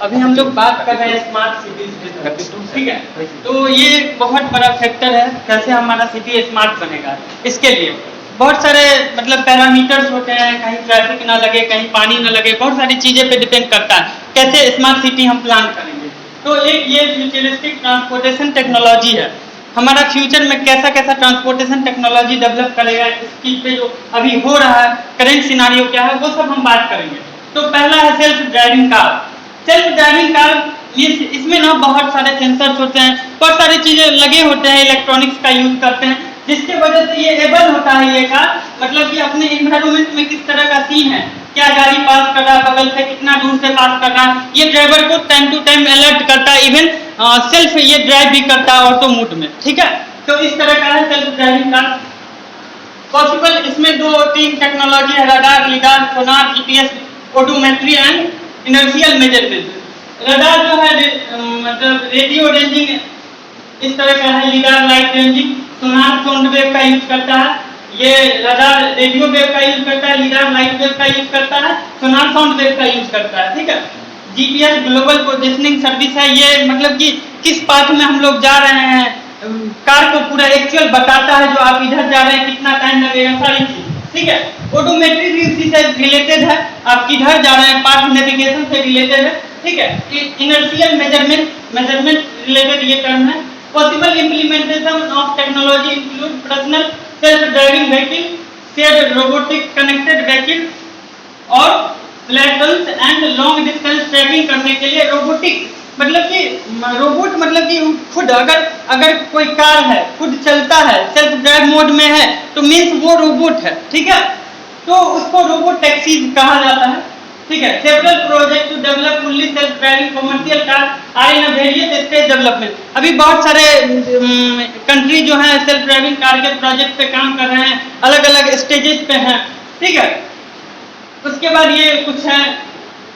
अभी हम लोग बात कर रहे हैं स्मार्ट सिटीज पे, ठीक है। तो ये एक बहुत बड़ा फैक्टर है कैसे हमारा सिटी स्मार्ट बनेगा। इसके लिए बहुत सारे मतलब पैरामीटर्स होते हैं, कहीं ट्रैफिक ना लगे, कहीं पानी ना लगे, बहुत सारी चीज़ें पे डिपेंड करता है कैसे स्मार्ट सिटी हम प्लान करेंगे। तो एक ये फ्यूचरिस्टिक ट्रांसपोर्टेशन टेक्नोलॉजी है। हमारा फ्यूचर में कैसा कैसा ट्रांसपोर्टेशन टेक्नोलॉजी डेवलप करेगा, इस चीज़ पे जो अभी हो रहा है, करेंट सिनारियो क्या है, वो सब हम बात करेंगे। तो पहला है self driving car. Self driving car इसमें ना बहुत सारे सेंसर्स होते हैं, बहुत सारी चीज़ें लगे होते हैं, इलेक्ट्रॉनिक्स का यूज़ करते हैं, जिसके वजह से ये एबल होता है ये कार, मतलब कि अपने इन्वायरमेंट में किस तरह का सीन है, क्या गाड़ी पास कर रहा है, बगल से कितना दूर से पास कर रहा है, ये ड्राइवर को टाइम टू टाइम अलर्ट करता है। इवन सेल्फ ये ड्राइव भी करता है ऑटो मोड में, ठीक है। तो इस तरह का है सेल्फ ड्राइविंग कार पॉसिबल। इसमें 2-3 टेक्नोलॉजी है, radar, lidar, sonar, GPS, odometry and inertial measurement. Radar जो है मतलब रेडियो रेंजिंग इस तरह का है, lidar light ranging, sonar sound wave का यूज करता है, ये रडार रेडियो वेव का यूज करता है, लिडार लाइट वेव का यूज करता है, सोनार साउंड वेव का यूज करता है, ठीक है। जीपीएस ग्लोबल पोजिशनिंग सर्विस है, ये मतलब कि किस पाथ में हम लोग जा रहे हैं, कार को पूरा एक्चुअल बताता है, जो आप इधर जा रहे हैं कितना टाइम लगेगा, सारी चीज, ठीक है। ऑटोमेट्री भी इसी से रिलेटेड है, आप किधर जा रहे हैं, पाथ नेविगेशन से रिलेटेड है, ठीक है। इनर्शियल मेजरमेंट रिलेटेड ये टर्म है। Possible implementation of technology include personal self driving vehicle, shared robotic connected vehicle और platforms and long distance tracking करने के लिए रोबोटिक मतलब कि रोबोट मतलब कि खुद अगर कोई कार है खुद चलता है, सेल्फ ड्राइव मोड में है, तो मीन्स वो रोबोट है, ठीक है। तो उसको रोबोट टैक्सीज कहा जाता है, ठीक है। Several project to develop fully self driving commercial car are in various stage development. अभी बहुत सारे कंट्री जो है सेल्फ ड्राइविंग कार के प्रोजेक्ट पे काम कर रहे हैं, अलग अलग स्टेजेस पे हैं, ठीक है। उसके बाद ये कुछ है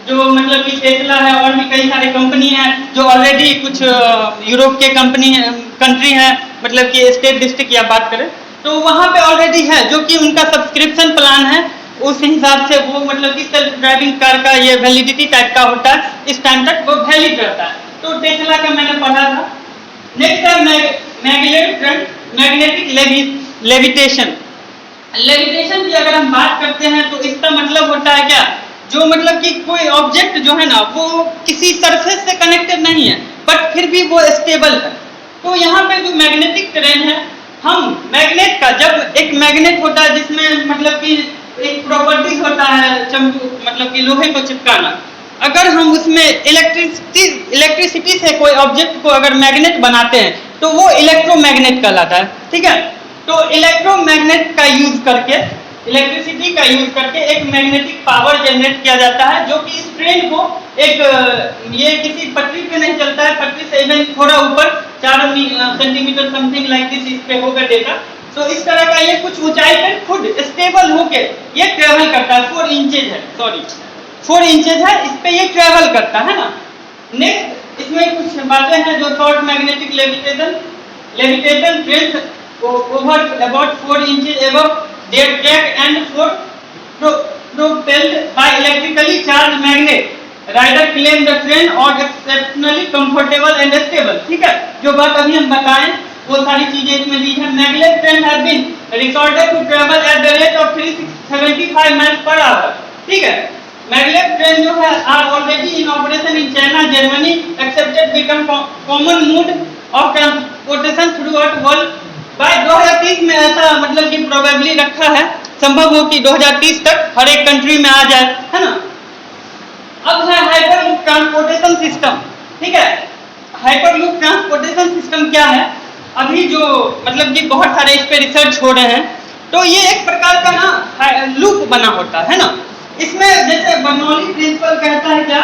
जो मतलब कि टेस्ला है, और भी कई सारे कंपनी हैं जो ऑलरेडी कुछ यूरोप के कंट्री हैं, मतलब कि स्टेट डिस्ट्रिक्ट या बात करें तो वहाँ पे ऑलरेडी है, जो कि उनका सब्सक्रिप्शन प्लान है, उस हिसाब से वो मतलब कि सेल्फ ड्राइविंग कार का ये वैलिडिटी टाइप का होता है, इस टाइम तक वो वैलिड रहता है। तो टेस्ला का मैंने पढ़ा था। नेक्स्ट है मैग्नेटिक लेविटेशन। लेविटेशन की अगर हम बात करते हैं तो इसका मतलब होता है क्या, जो मतलब कि कोई ऑब्जेक्ट जो है ना वो किसी सरफेस से कनेक्टेड नहीं है बट फिर भी वो स्टेबल है। तो यहाँ पे जो मैग्नेटिक टेरेन है, हम मैग्नेट का, जब एक मैग्नेट होता है जिसमें मतलब कि एक प्रॉपर्टीज होता है मतलब कि लोहे को चिपकाना, अगर हम उसमें इलेक्ट्रिसिटी से कोई ऑब्जेक्ट को अगर मैग्नेट बनाते हैं तो वो इलेक्ट्रोमैग्नेट कहलाता है, ठीक है। तो इलेक्ट्रोमैग्नेट का यूज करके, इलेक्ट्रिसिटी का यूज करके एक मैग्नेटिक पावर जनरेट किया जाता है, जो कि इस ट्रेन को एक ये किसी पटरी पे नहीं चलता है, पटरी से इवन थोड़ा ऊपर 4 सेंटीमीटर समथिंग लाइक दिस इस पे होगा डेटा। तो इस तरह का ये कुछ ऊंचाई पे खुद स्टेबल होके ये ट्रेवल करता है। 4 इंचेज है, सॉरी 4 इंचेज है, इस पे ये ट्रेवल करता है ना। नेक्स्ट इसमें कुछ बातें हैं जो short magnetic levitation train over about 4 inches above their track and propelled by electrically charged magnet. Rider claimed the train or exceptionally comfortable and stable, ठीक है। जो बात अभी हम बताएं वो सारी चीजें इसमें दी है। Maglev train has been recorded to travel at the rate of 375 miles per hour, ठीक है। मैग्लेव ट्रेन जो है are already in operation in China, Germany, accepted become common mode of transportation throughout world। By 2030 में ऐसा मतलब कि probably रखा है, संभव हो कि 2030 तक हर एक कंट्री में आ जाए, है ना। अब है हाइपरलूप ट्रांसपोर्टेशन सिस्टम, ठीक है। हाइपरलूप ट्रांसपोर्टेशन सिस्टम क्या है, अभी जो मतलब कि बहुत सारे इस पे रिसर्च हो रहे हैं, तो ये एक प्रकार का ना लूप बना होता है ना। इसमें जैसे बर्नौली प्रिंसिपल कहता है क्या,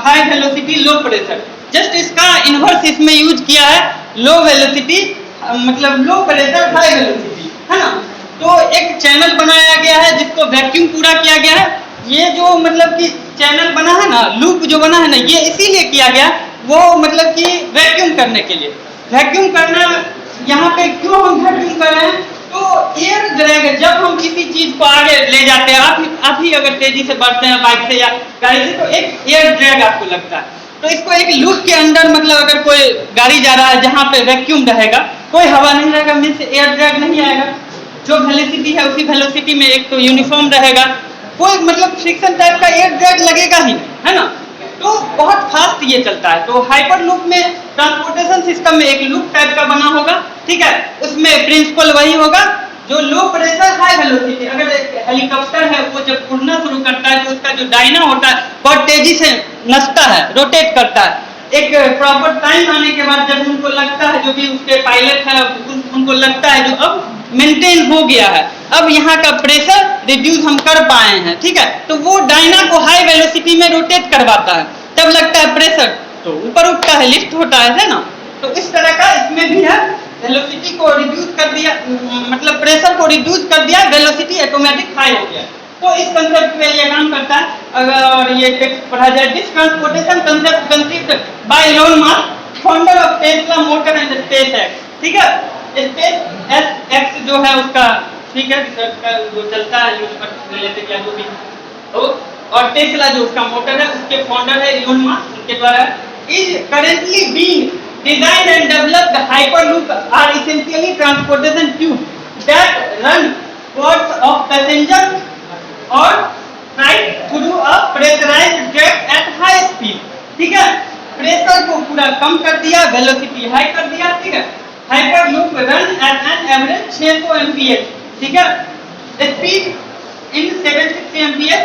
high velocity low pressure, just इसका इनवर्स इसमें यूज किया है, लो वेलोसिटी मतलब लो प्रेशर हाई वेलोसिटी, है ना। तो एक चैनल बनाया गया है जिसको वैक्यूम पूरा किया गया है। ये जो मतलब कि चैनल बना है ना, लूप जो बना है ना, ये इसीलिए किया गया, वो मतलब कि वैक्यूम करने के लिए। वैक्यूम करना यहाँ पे क्यों हम वैक्यूम कर रहे हैं, तो एयर हम किसी चीज को आगे ले जाते हैं, आप ही अगर तेजी से बढ़ते हैं बाइक से या गाड़ी से, तो एक एयर ड्रैग आपको लगता है। तो इसको एक लूप के अंदर मतलब अगर कोई गाड़ी जा रहा है जहाँ पे वैक्यूम रहेगा, कोई हवा नहीं रहेगा, मीन्स एयर ड्रैग नहीं आएगा। जो वेलोसिटी है उसी वेलोसिटी में एक तो यूनिफॉर्म रहेगा, कोई मतलब फ्रिक्शन टाइप का एयर ड्रैग लगेगा ही, है ना। तो बहुत फास्ट ये चलता है। तो हाइपर लूप में ट्रांसपोर्टेशन सिस्टम में एक लूप टाइप का बना होगा, ठीक है। उसमें प्रिंसिपल वही होगा, जो लो प्रेशर हाई वेलोसिटी, अगर हेलीकॉप्टर है वो जब उड़ना शुरू करता है तो उसका जो डायना होता है बहुत तेजी से नचता है, रोटेट करता है। एक प्रॉपर टाइम आने के बाद जब उनको लगता है, जो भी उसके पायलट है उनको लगता है जो अब मेंटेन हो गया है, अब यहाँ का प्रेशर रिड्यूस हम कर पाए हैं, ठीक है। तो वो डायना को हाई वेलोसिटी में रोटेट करवाता है, तब लगता है प्रेशर तो ऊपर उठता है, लिफ्ट होता है ना। तो इस तरह का इसमें भी है, वेलोसिटी को रिड्यूस कर दिया, मतलब प्रेशर को रिड्यूस कर दिया, वेलोसिटी ऑटोमेटिक हाई हो गया। तो इस कंसेप्ट पे ये काम करता है। अगर ये टेक्स्ट पढ़ा जाए, this transportation concept conceived bye Elon Musk, founder of Tesla motor and space x, ठीक है। स्पेस एक्स जो है उसका, ठीक है, रिसर्च का जो चलता है यूनिवर्स रिलेटेड या जो भी, तो और टेस्ला जो उसका मोटर है उसके फाउंडर है इलोन मस्क, उनके द्वारा is currently being designed and developed hyperloop are essentially transportation tubes that run cords of passenger or ride through a pressurized track at high speed, ठीक है। प्रेशर को पूरा कम कर दिया, वेलोसिटी हाई कर दिया, ठीक है। Hyperloop run at an average 600 mph, ठीक है। Speed in 760 mph.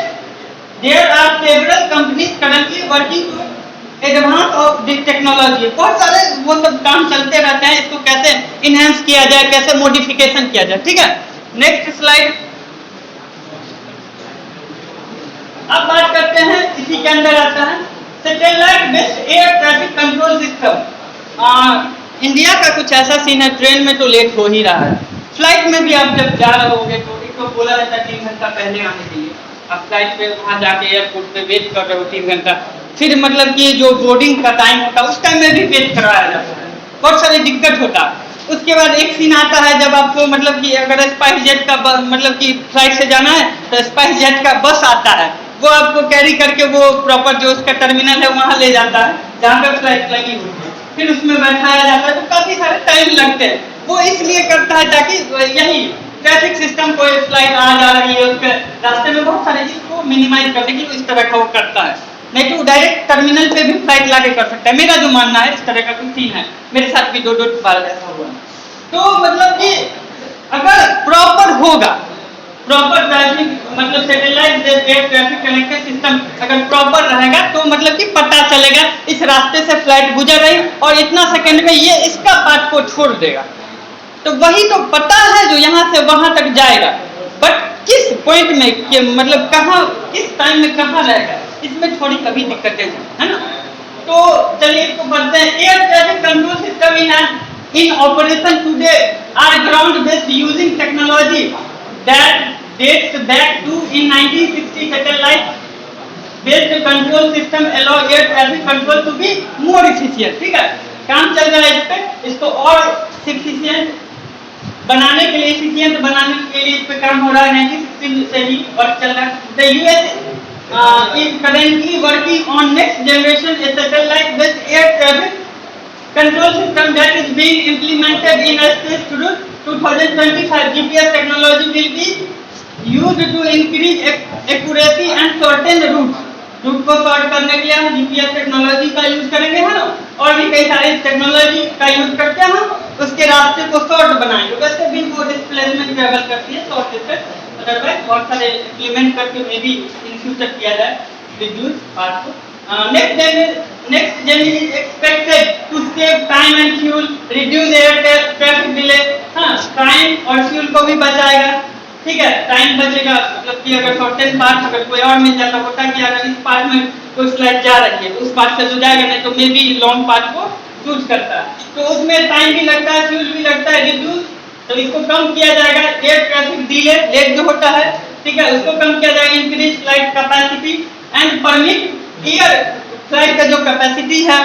There are several companies currently working to advance of technology, बहुत सारे वो सब काम चलते रहते हैं, इसको कैसे इनहेंस किया जाए, कैसे मॉडिफिकेशन किया जाए, ठीक है। Next slide. अब बात करते हैं, इसी के अंदर आता है satellite based air traffic control system. India का कुछ ऐसा सीन है, ट्रेन में तो लेट हो ही रहा है, फ्लाइट में भी आप जब जा रहे होगे तो इसको बोला जाता है 3 घंटा पहले आने के लिए। आप फ्लाइट पे वहाँ जाके एयरपोर्ट पे वेट कर रहे हो 3 घंटा, फिर मतलब कि जो बोर्डिंग का टाइम होता है उस टाइम में भी वेट करवाया जाता है, बहुत सारी दिक्कत होता है। उसके बाद एक सीन आता है जब आपको मतलब कि अगर स्पाइस जेट का मतलब कि फ्लाइट से जाना है तो स्पाइस जेट का बस आता है, वो आपको कैरी करके वो प्रॉपर जो उसका टर्मिनल है वहाँ ले जाता है जहाँ पे फ्लाइट लगी होती है, फिर उसमें बैठाया जाता है। तो काफ़ी सारे टाइम लगते हैं, वो इसलिए करता है ताकि यही ट्रैफिक सिस्टम कोई फ्लाइट आ जा रही है उसके रास्ते में बहुत सारे इसको मिनिमाइज करने के लिए इस तरह का वो करता है। नहीं तो डायरेक्ट टर्मिनल पे भी फ्लाइट लाके कर सकता है, मेरा जो मानना है। इस तरह का कुछ सीन है, मेरे साथ भी 2 बार ऐसा हुआ। तो मतलब कि अगर प्रॉपर होगा, प्रॉपर ट्रैफिक मतलब satellite air traffic connected system अगर प्रॉपर रहेगा तो मतलब कि पता चलेगा इस रास्ते से फ्लाइट गुजर रही और इतना सेकंड में ये इसका पार्ट को छोड़ देगा, तो वही तो पता है जो यहाँ से वहां तक जाएगा। बट किस पॉइंट में कि मतलब कहाँ किस टाइम में कहाँ रहेगा, इसमें थोड़ी कभी दिक्कतें है ना। तो चलिए इसको पढ़ते हैं। Air traffic control system in operation today are ground based using technology that dates back to in 1960. Satellite based control system allow air traffic control to be more efficient, ठीक है। काम चल रहा है इस पे, इसको और एफिशिएंट बनाने के लिए, एफिशिएंट बनाने के लिए इस पे काम हो रहा है। 1960 से ही वर्क चल रहा है। The US is currently working on next generation satellite based air traffic control system that is being implemented in a space through 2025. GPS technology will be used to increase accuracy and shorten routes. Route को short करने के लिए हम GPS technology का use करेंगे, है ना। और भी कई सारी टेक्नोलॉजी का यूज करके हम उसके रास्ते को शॉर्ट बनाएंगे। वैसे भी वो डिस्प्लेसमेंट ट्रेवल करती है शॉर्ट डिस्टेंस, अदरवाइज बहुत सारे इम्प्लीमेंट करके मे बी इन फ्यूचर किया जाए रिड्यूस पार्ट को। Next gen is expected to save time and fuel, reduce air traffic delay, हाँ टाइम और फ्यूल को भी बचाएगा, ठीक है। टाइम बचेगा मतलब कि अगर शॉर्टेज पार्ट अगर कोई और मिल जाता होता कि अगर इस पार्ट में कोई फ्लाइट जा रही है तो उस पार्ट से जो जाएगा नहीं तो मे बी लॉन्ग पार्ट को चूज करता है, तो उसमें टाइम भी लगता है, फ्यूल भी लगता है, रिड्यूस। तो इसको कम किया जाएगा। एयर ट्रैफिक डिले लेट जो होता है, ठीक है, उसको कम किया जाएगा। Increase flight capacity and permit air flight का जो कैपेसिटी है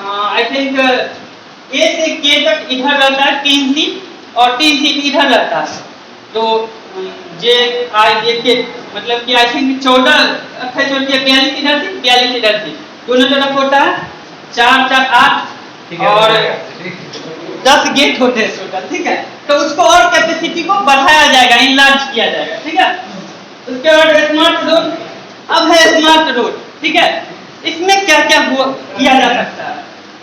आई थिंक ए से के तक इधर रहता है 3 सीट और 3 सीट इधर रहता है। तो ये देखिए मतलब कि आई थिंक 14 28 होती है, 42 इधर थी 42 इधर थी, दोनों तरफ होता है 4 4 8 और 10 गेट होते हैं टोटल, ठीक है। तो उसको और कैपेसिटी को बढ़ाया जाएगा, इनलार्ज किया जाएगा, ठीक है। उसके बाद स्मार्ट रोड, अब है स्मार्ट रोड, ठीक है। इसमें क्या क्या किया जा सकता है?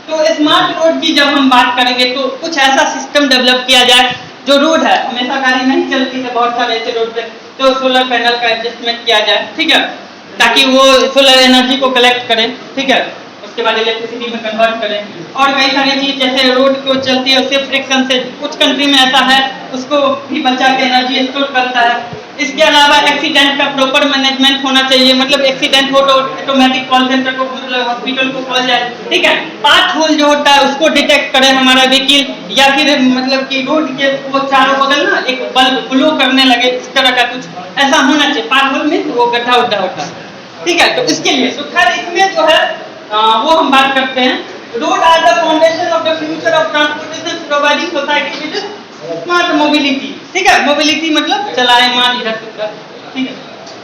तो स्मार्ट रोड की जब हम बात करेंगे तो कुछ ऐसा सिस्टम डेवलप किया जाए जो रोड है, हमेशा गाड़ी नहीं चलती है बहुत सारे ऐसे रोड पे, तो सोलर पैनल का एडजस्टमेंट किया जाए, ठीक है, ताकि वो सोलर एनर्जी को कलेक्ट करें, ठीक है, उसके बाद इलेक्ट्रिसिटी में कन्वर्ट करें। और कई सारी चीज जैसे रोड को चलती है उससे फ्रिक्शन से, कुछ कंट्री में ऐसा है, उसको भी बचा के एनर्जी स्टोर करता है। इसके अलावा एक्सीडेंट का प्रॉपर मैनेजमेंट होना चाहिए, मतलब एक्सीडेंट हो तो ऑटोमेटिक कॉल सेंटर को, मतलब हॉस्पिटल को कॉल जाए, ठीक है। पाथ होल जो होता है उसको डिटेक्ट करे हमारा व्हीकल, या फिर मतलब कि रोड के वो चारों बगल ना एक बल्ब ग्लो करने लगे, इस तरह का कुछ ऐसा होना चाहिए। पाथ होल में वो गड्ढा उड्ढा होता है, ठीक है। तो इसके लिए तो खैर इसमें जो है वो हम बात करते हैं। Road are the foundation of the future of transportation, providing society with smart mobility, ठीक है। मोबिलिटी मतलब चलायमान इधर से उधर, ठीक है।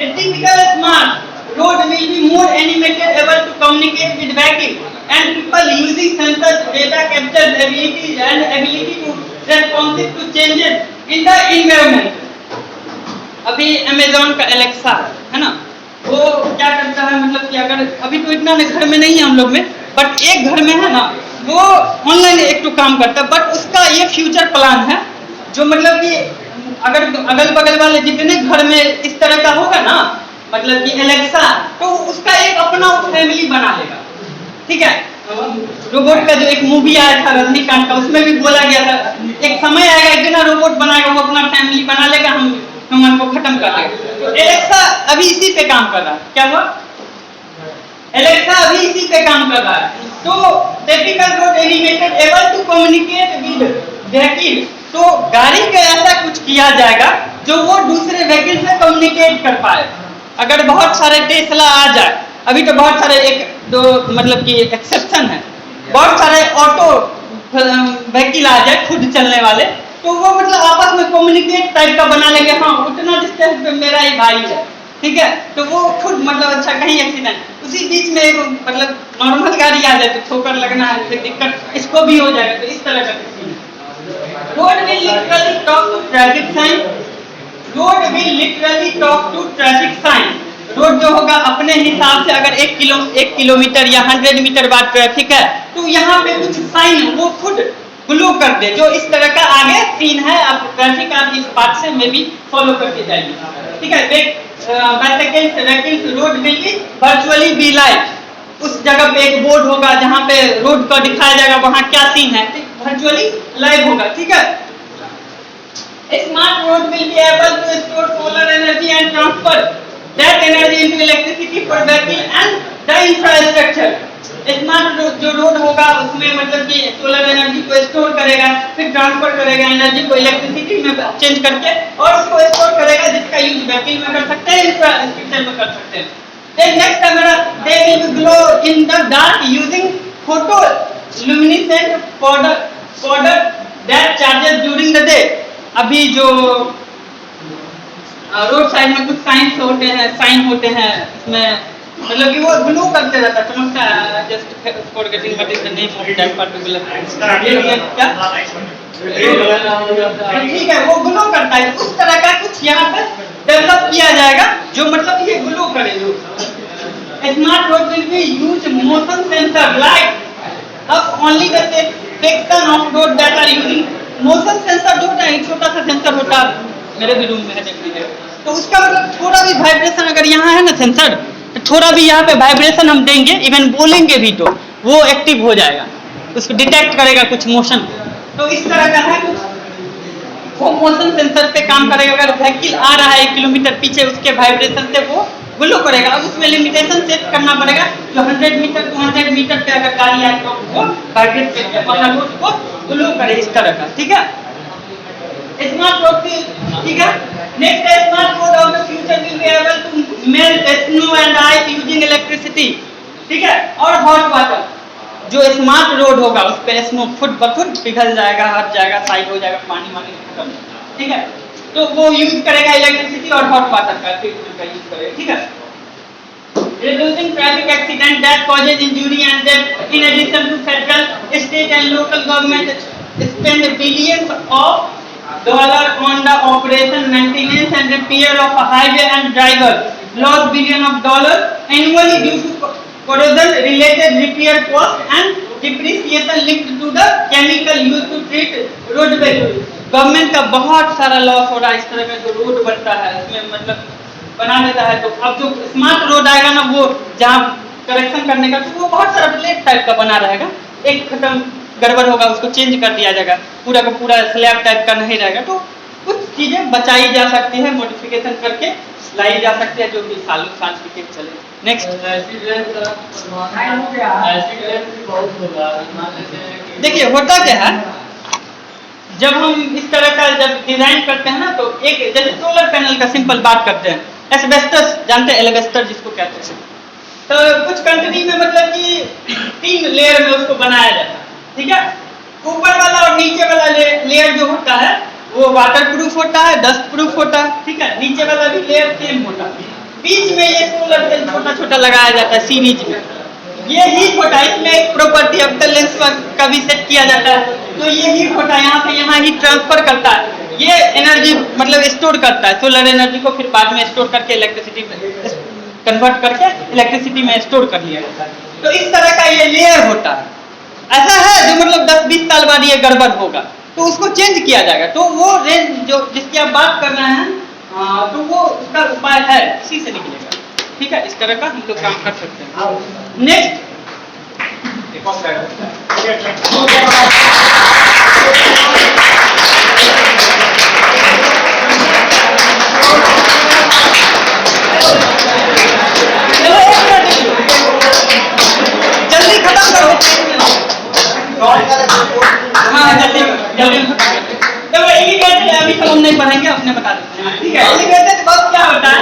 A typical smart road will be more animated, able to communicate with vehicle and people using sensors, data capture ability and ability to responsive to changes in the environment। अभी Amazon का Alexa है ना, वो क्या करता है, मतलब कि अगर अभी तो इतना घर में नहीं है हम लोग में, बट एक घर में है ना, वो ऑनलाइन एक तो काम करता है, बट उसका ये फ्यूचर प्लान है जो मतलब कि अगर अगल बगल वाले जितने घर में इस तरह का होगा ना, मतलब कि एलेक्सा, तो उसका एक अपना फैमिली बना लेगा, ठीक है। रोबोट का जो एक मूवी आया था रजनीकांत का, उसमें भी बोला गया था एक समय आएगा इतना रोबोट बनाएगा वो अपना फैमिली बना लेगा, हम ह्यूमन को खत्म कर देगा। तो एलेक्सा अभी इसी पे काम कर रहा है। क्या हुआ? एलेक्सा अभी इसी पे काम कर रहा है। तो typical road animated able to communicate with vehicle, तो गाड़ी का ऐसा कुछ किया जाएगा जो वो दूसरे व्हीकल से कम्युनिकेट कर पाए। अगर बहुत सारे टेस्ला आ जाए, अभी तो बहुत सारे एक दो मतलब कि एक्सेप्शन है, बहुत सारे ऑटो व्हीकल आ जाए खुद चलने वाले, तो वो मतलब आपस में कम्युनिकेट टाइप का बना लेंगे, हाँ उतना डिस्टेंस पे मेरा ही भाई है, ठीक है। तो वो खुद मतलब अच्छा कहीं एक्सीडेंट, उसी बीच में एक मतलब नॉर्मल गाड़ी आ जाए तो ठोकर लगना है, फिर दिक्कत इसको भी हो जाएगा। तो इस तरह का road will literally talk to traffic sign, road will literally talk to traffic sign. Road जो होगा अपने हिसाब से, अगर 1 किलोमीटर या 100 मीटर बाद ट्रैफिक है तो यहाँ पे कुछ साइन वो खुद ग्लो कर दे, जो इस तरह का आगे सीन है, अब ट्रैफिक आप इस बात से मे भी फॉलो करके जाइए, ठीक है। Road will be virtually be live, उस जगह पे एक बोर्ड होगा जहाँ पे रोड को दिखाया जाएगा वहाँ क्या सीन है, वर्चुअली लाइव होगा, ठीक है। Smart road will be able to store solar energy and transfer that energy into electricity for vehicle and the infrastructure. Smart जो रोड होगा उसमें मतलब कि सोलर एनर्जी को स्टोर करेगा, फिर ट्रांसफर करेगा एनर्जी को इलेक्ट्रिसिटी में चेंज करके, और उसको स्टोर करेगा जिसका यूज व्हीकल में कर सकते हैं, इंफ्रास्ट्रक्चर में कर सकते हैं। Then next हमारा they will glow in the dark using photoluminescent powder that charges during the day। अभी जो रोड साइड में कुछ साइन होते हैं इसमें मतलब कि वो ग्लो करते रहता है, चमकता है। Just forgetting what is the name of that particular क्या, ठीक है, वो ग्लो करता है। उस तरह का कुछ यहाँ पे डेवलप किया जाएगा जो मतलब ये ग्लो करे। Smart road will be use motion sensor like अब only the section of road that are using motion sensor. जो होता है एक छोटा सा सेंसर होता है, मेरे भी रूम में है, देख लीजिए। तो उसका मतलब थोड़ा भी वाइब्रेशन अगर यहाँ है ना सेंसर, तो थोड़ा भी यहाँ पे वाइब्रेशन हम देंगे, इवन बोलेंगे भी तो वो एक्टिव हो जाएगा, उसको डिटेक्ट करेगा कुछ मोशन। तो इस तरह का है कुछ, वो मोशन सेंसर पे काम करेगा। अगर व्हीकल आ रहा है 1 किलोमीटर पीछे, उसके वाइब्रेशन से वो ग्लो करेगा। अब उसमें लिमिटेशन सेट करना पड़ेगा, जो 100 मीटर 200 मीटर पे अगर गाड़ी आए तो वो वाइब्रेट करके अपना रोड को ग्लो करे, इस तरह का, ठीक है। स्मार्ट रोड की, ठीक है। नेक्स्ट है smart road of the future will be able to melt snow and ice using electricity, ठीक है। और हॉट वाटर, जो स्मार्ट रोड होगा उस पे स्नो खुद ब खुद पिघल जाएगा, हट जाएगा, साइड हो जाएगा, पानी खत्म, ठीक है। तो वो यूज करेगा इलेक्ट्रिसिटी और हॉट वाटर का ट्रीटमेंट का यूज करेगा, ठीक है। Reducing traffic accident that causes injury and death. In addition to federal, state and local government spend billions of dollars on the operation, maintenance and repair of a highway and drivers lost billions of dollars annually due to corrosion related repair costs and depreciation linked to the chemical used to treat roadway. Government का बहुत सारा loss हो रहा है इस तरह का जो रोड बनता है उसमें मतलब बना देता है। तो अब जो स्मार्ट रोड आएगा ना वो जहाँ करेक्शन करने का तो वो बहुत सारा ब्लेड टाइप का बना रहेगा, एक खत्म गड़बड़ होगा उसको चेंज कर दिया जाएगा, पूरा का पूरा स्लैब टाइप का नहीं रहेगा। तो कुछ चीजें बचाई जा सकती है, मॉडिफिकेशन करके लाई जा सकती है जो कि सालों साल टिके चले। नेक्स्ट, देखिए होता क्या है जब हम इस तरह का जब डिजाइन करते हैं ना तो एक जैसे सोलर पैनल का सिंपल बात करते हैं, एस्बेस्टस जानते हैं, एल्बेस्टर जिसको कहते हैं। तो कुछ कंट्री में मतलब कि 3 लेयर में उसको बनाया जाता है, ठीक है। ऊपर वाला और नीचे वाला लेयर जो होता है वो वाटर प्रूफ होता है, डस्ट प्रूफ होता है, ठीक है। नीचे वाला भी लेयर सेम होता है, बीच में ये सोलर सेल छोटा छोटा लगाया जाता है सीरीज में। ये हीट होता है, इसमें एक प्रॉपर्टी ऑप्टिकल लेंस का भी सेट किया जाता है। तो ये हीट होता है, यहाँ से यहाँ हीट ट्रांसफर करता है, ये एनर्जी मतलब स्टोर करता है, सोलर एनर्जी को फिर बाद में स्टोर करके इलेक्ट्रिसिटी में कन्वर्ट करके इलेक्ट्रिसिटी में स्टोर कर लिया जाता है। तो इस तरह का ये लेयर होता है। ऐसा है जो मतलब 10-20 साल बाद ये गड़बड़ होगा तो उसको चेंज किया जाएगा। तो वो रेंज जो जिसकी आप बात कर रहे हैं तो वो उसका उपाय है, इसी से निकलेगा, ठीक है। इस तरह का हम लोग काम कर सकते हैं। नेक्स्ट, जल्दी खत्म करो। हाँ जल्दी तो एलिवेटेड अभी हम नहीं पढ़ेंगे, अपने बता देते हैं, ठीक है। एलिवेटेड बस क्या होता है,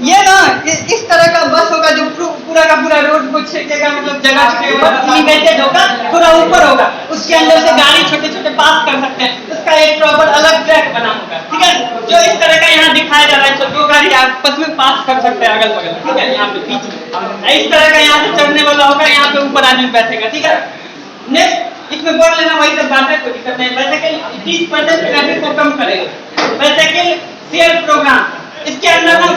ये ना इस तरह का बस होगा जो पूरा का पूरा रोड को छेकेगा, मतलब जगह छेकेगा, एलिवेटेड होगा, थोड़ा ऊपर होगा, उसके अंदर से गाड़ी छोटे छोटे पास कर सकते हैं, उसका एक प्रॉपर अलग ट्रैक बना होगा, ठीक है। जो इस तरह का यहाँ दिखाया जा रहा है, तो 2 गाड़ी आपस में पास कर सकते हैं अगल बगल, ठीक है। यहाँ पे बीच में इस तरह का यहाँ से चढ़ने वाला होगा, यहाँ पे ऊपर आदमी बैठेगा, ठीक है। नेक्स्ट, इसमें बोल लेना वही सब बात है, कोई दिक्कत नहीं। बाइसाइकिल 30% ट्रैफिक को कम करेगा। बाइसाइकिल शेयर प्रोग्राम, इसके अंदर ना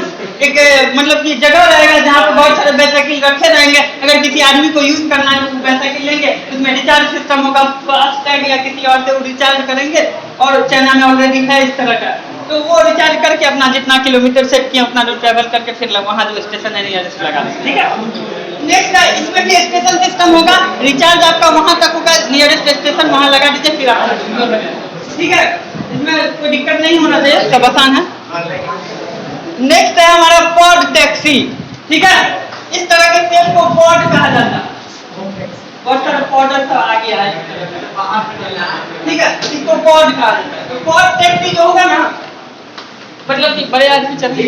एक मतलब कि जगह रहेगा जहाँ पे बहुत सारे बाइसाइकिल रखे रहेंगे। अगर किसी आदमी को यूज करना है तो बाइसाइकिल लेंगे, उसमें रिचार्ज सिस्टम होगा, फास्टैग या किसी और से वो रिचार्ज करेंगे, और चाइना में ऑलरेडी है इस तरह का। तो वो रिचार्ज करके अपना जितना किलोमीटर सेट किया अपना जो ट्रैवल करके फिर वहाँ जो स्टेशन है नियरेस्ट लगा देंगे, ठीक है। नेक्स्ट है, इसमें भी स्टेशन सिस्टम होगा, रिचार्ज आपका वहाँ तक होगा, नियरेस्ट स्टेशन वहाँ लगा दीजिए फिर आप, ठीक है। इसमें कोई दिक्कत नहीं होना चाहिए, सब आसान है। नेक्स्ट है हमारा पॉड टैक्सी, ठीक है। इस तरह के सेल को पॉड कहा जाता है, बहुत सारा पॉडर सब आ गया है, ठीक है, इसको पॉड कहा जाता है। तो पॉड टैक्सी जो होगा ना मतलब कि बड़े आदमी चलते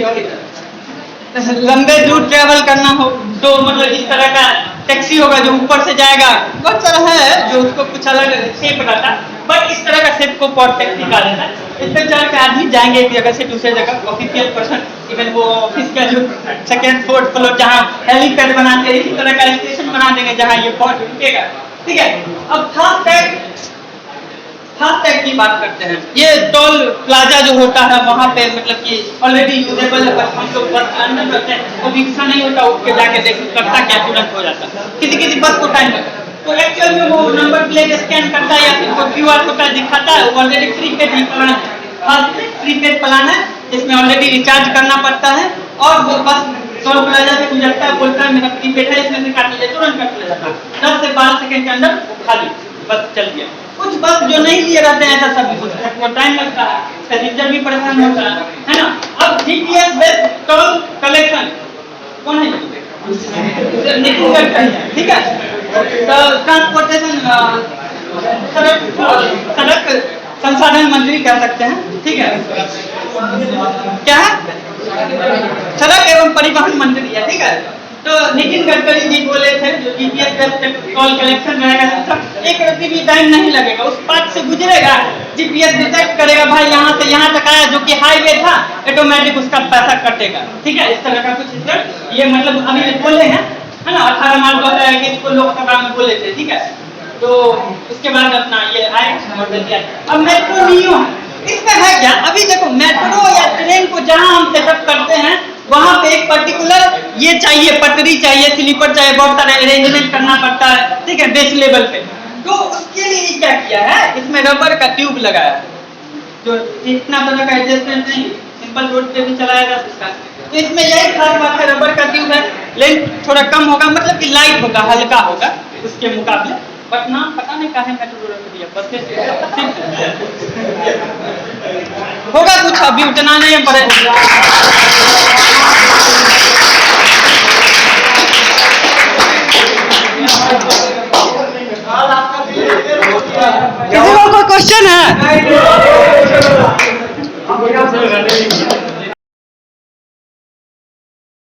लंबे दूर ट्रैवल करना हो तो मतलब इस तरह का टैक्सी होगा जो ऊपर से जाएगा। बहुत सारा है जो उसको कुछ अलग शेप रहता है, बट इस तरह का शेप को पॉड टैक्सी कहा जाता है। इस पर चढ़ के आदमी जाएंगे एक जगह से दूसरे जगह, ऑफिशियल पर्सन, इवन वो ऑफिस का जो 2nd 4th फ्लोर जहाँ हेलीपैड बनाते हैं इसी तरह का स्टेशन बना देंगे जहाँ ये पॉड रुकेगा, ठीक है। अब फास्टैग की बात करते हैं। ये टोल प्लाजा जो होता है वहाँ पे मतलब कि ऑलरेडी यूजेबल है, बस हम लोग बस अंदर करते हैं, वो इच्छा नहीं होता उठ के जाके देख करता क्या तुरंत हो जाता है, किसी बस को टाइम लगता है। तो एक्चुअल में वो नंबर प्लेट स्कैन करता है या फिर वो QR कोड दिखाता है, वो ऑलरेडी प्रीपेड प्लान है, प्रीपेड प्लान है जिसमें ऑलरेडी रिचार्ज करना पड़ता है, और वो बस टोल प्लाजा से गुजरता है, बोलता है मेरा प्रीपेड है इसमें से काट लीजिए, तुरंत काट लिया जाता है, 10 से 12 सेकंड के अंदर खाली बस चल गया। कुछ बस जो नहीं लिए रहते हैं ऐसा सब वो टाइम लगता है, पैसेंजर भी परेशान होता है ना। अब GPS बेस्ड टोल कलेक्शन कौन है, नितिन गडकरी, ठीक है। तो ट्रांसपोर्टेशन सड़क संसाधन मंत्री कह सकते हैं, ठीक है। क्या है, सड़क एवं परिवहन मंत्री है, ठीक है। तो नितिन गडकरी जी बोले थे जो GPS बेस्ड टोल कलेक्शन रहेगा, एक रत्ती भी टाइम नहीं लगेगा, उस पाथ से गुजरेगा, GPS डिटेक्ट करेगा भाई यहाँ से यहाँ तक आया जो कि हाईवे था ऑटोमेटिक उसका पैसा कटेगा, ठीक है। इस तरह का कुछ इसका ये मतलब अभी बोले हैं, है ना। 18 मार्च 2021 को लोकसभा में बोले थे, ठीक है। तो उसके बाद अपना ये आए मॉडल दिया। अब मेट्रो नियो है, इसमें है क्या, अभी देखो मेट्रो या ट्रेन को जहां हम सेटअप करते हैं वहां पे एक पर्टिकुलर ये चाहिए, पटरी चाहिए, स्लीपर चाहिए, बहुत सारे अरेंजमेंट करना पड़ता है, ठीक है, बेस लेवल पे। तो उसके लिए क्या किया है, इसमें रबर का ट्यूब लगाया है, जो इतना तरह का एडजस्टमेंट नहीं, सिंपल रोड पे भी चलाया जा सकता है। तो इसमें यही खास बात है, रबर का ट्यूब है, लेंथ थोड़ा कम होगा, मतलब कि लाइट होगा, हल्का होगा उसके मुकाबले। बट नाम पता नहीं काहे मेट्रो रख दिया, बस होगा कुछ, अभी उतना नहीं पड़े। किसी को कोई क्वेश्चन है?